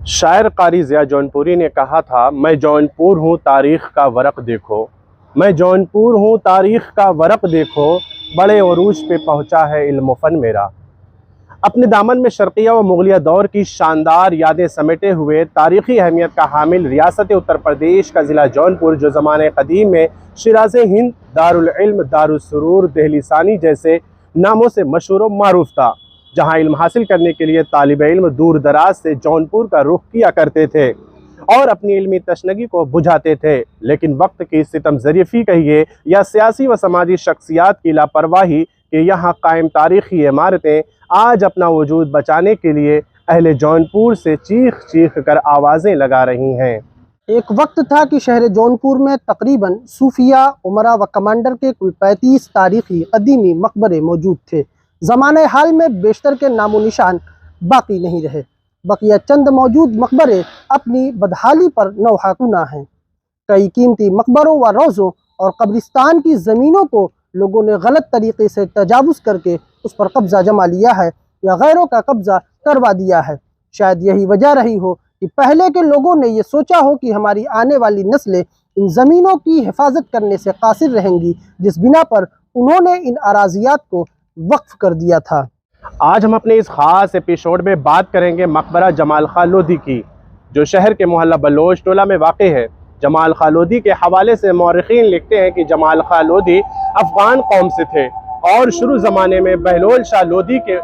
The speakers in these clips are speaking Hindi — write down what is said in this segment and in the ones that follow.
शायर क़ारी ज़िया जौनपुरी ने कहा था, मैं जौनपुर हूँ तारीख़ का वरक़ देखो, मैं जौनपुर हूँ तारीख़ का वरक़ देखो, बड़े उरूज पे पहुँचा है इल्म फ़न मेरा। अपने दामन में शर्क़िया व मुग़लिया दौर की शानदार यादें समेटे हुए तारीख़ी अहमियत का हामिल रियासत उत्तर प्रदेश का ज़िला जौनपुर, जो ज़माने क़दीम में शिराज़े हिंद, दारुल इल्म, दारुस्सुरूर, देहली सानी जैसे नामों से मशहूर व मारूफ़ था, जहाँ इल्म हासिल करने के लिए तालिब इल्म दूर दराज से जौनपुर का रुख किया करते थे और अपनी इल्मी तशनगी को बुझाते थे। लेकिन वक्त की सितम ज़रीफ़ी कहिए या सियासी व समाजी शख्सियात की लापरवाही कि यहाँ कायम तारीख़ी इमारतें आज अपना वजूद बचाने के लिए अहले जौनपुर से चीख चीख कर आवाज़ें लगा रही हैं। एक वक्त था कि शहर जौनपुर में तकरीबन सूफिया, उमरा व कमांडर के कुल 35 तारीख़ी कदीमी मकबरे मौजूद थे। ज़माने हाल में बेशतर के नामो निशान बाकी नहीं रहे। बकिया चंद मौजूद मकबरे अपनी बदहाली पर नौहाकुना हैं। कई कीमती मकबरों व रोज़ों और कब्रिस्तान की ज़मीनों को लोगों ने गलत तरीके से तजावुज़ करके उस पर कब्ज़ा जमा लिया है या गैरों का कब्ज़ा करवा दिया है। शायद यही वजह रही हो कि पहले के लोगों ने ये सोचा हो कि हमारी आने वाली नस्लें इन ज़मीनों की हिफाजत करने से कासिर रहेंगी, जिस बिना पर उन्होंने इन अराज़ियात को वक्फ कर दिया था। आज हम अपने इस ख़ास एपिसोड में बात करेंगे मकबरा जमाल खां लोधी की, जो शहर के मोहल्ला बलोच टोला में वाक़ई है। जमाल खां लोधी के हवाले से मौरख़ीन लिखते हैं कि जमाल खां लोधी अफ़गान कौम से थे और शुरू ज़माने में बहलोल शाह लोधी के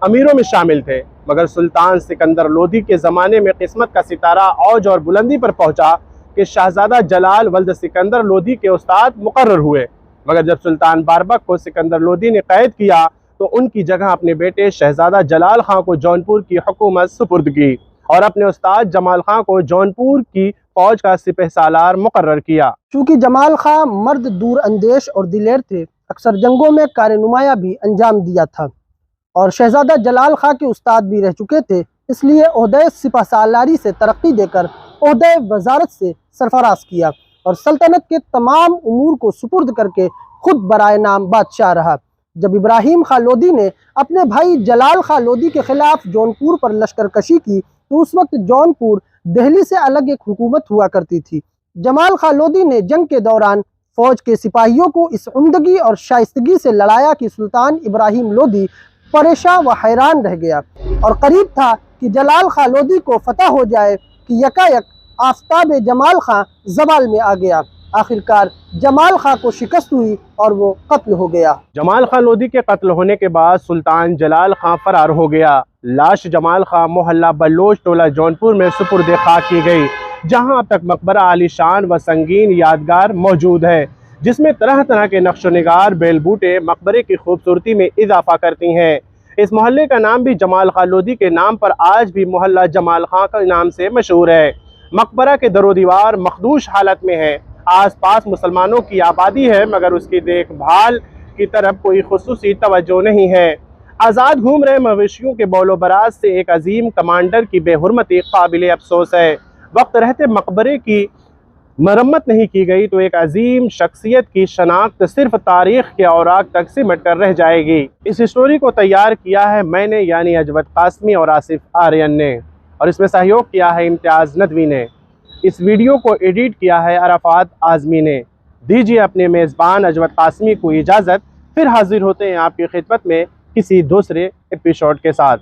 अमीरों में शामिल थे, मगर सुल्तान सिकंदर लोधी के ज़माने में किस्मत का सितारा औज और बुलंदी पर पहुँचा कि शहज़ादा जलाल वल्द सिकंदर लोधी के उस्ताद मुकर्रर हुए। मगर जब सुल्तान बारबक को सिकंदर लोधी ने कैद किया तो उनकी जगह अपने बेटे शहज़ादा जलाल खां को जौनपुर की हुकूमत सुपुर्द की और अपने उस्ताद जमाल खां को जौनपुर की फौज का सिपहसालार मुकर्रर किया। चूँकि जमाल खां मर्द दूर अंदेश और दिलेर थे, अक्सर जंगों में कार-ए-नुमाया भी अंजाम दिया था और शहज़ादा जलाल खां के उस्ताद भी रह चुके थे, इसलिए ओहदे सिपहसालारी से तरक्की देकर ओहदे वजारत से सरफराज किया और सल्तनत के तमाम उमूर को सुपुर्द करके खुद बराए नाम बादशाह रहा। जब इब्राहिम खां लोधी ने अपने भाई जलाल खां लोधी के खिलाफ जौनपुर पर लश्करकशी की तो उस वक्त जौनपुर दिल्ली से अलग एक हुकूमत हुआ करती थी। जमाल खां लोधी ने जंग के दौरान फौज के सिपाहियों को इस उम्दगी और शाइस्तगी से लड़ाया कि सुल्तान इब्राहिम लोधी परेशान व हैरान रह गया और करीब था कि जलाल खां लोधी को फतह हो जाए कि यकायक आफ्ताब जमाल खां जवाल में आ गया। आखिरकार जमाल खां को शिकस्त हुई और वो कत्ल हो गया। जमाल खां लोधी के कत्ल होने के बाद सुल्तान जलाल खां फरार हो गया। लाश जमाल खां मोहल्ला बलोच टोला जौनपुर में सुपुर्द खाक की गई, जहां अब तक मकबरा आलीशान व संगीन यादगार मौजूद है, जिसमें तरह तरह के नक्श निगार बेल बूटे मकबरे की खूबसूरती में इजाफा करती हैं। इस मोहल्ले का नाम भी जमाल खां लोधी के नाम पर आज भी मोहल्ला जमाल खां के नाम से मशहूर है। मकबरा के दरो दीवार मखदूश हालत में है। आसपास मुसलमानों की आबादी है, मगर उसकी देखभाल की तरफ कोई खुसूसी तवज्जो नहीं है। आज़ाद घूम रहे मवेशियों के बौलो बराज से एक अजीम कमांडर की बेहुरमती काबिल अफसोस है। वक्त रहते मकबरे की मरम्मत नहीं की गई तो एक अजीम शख्सियत की शनाख्त सिर्फ तारीख़ के औराक तक सिमट कर रह जाएगी। इस स्टोरी को तैयार किया है मैंने, यानी अजवत कासमी और आसिफ आर्यन ने, और इसमें सहयोग किया है इम्तियाज़ नदवी ने। इस वीडियो को एडिट किया है अराफात आज़मी ने। दीजिए अपने मेज़बान अजवत कासमी को इजाज़त, फिर हाजिर होते हैं आपकी खिदमत में किसी दूसरे एपिसोड के साथ।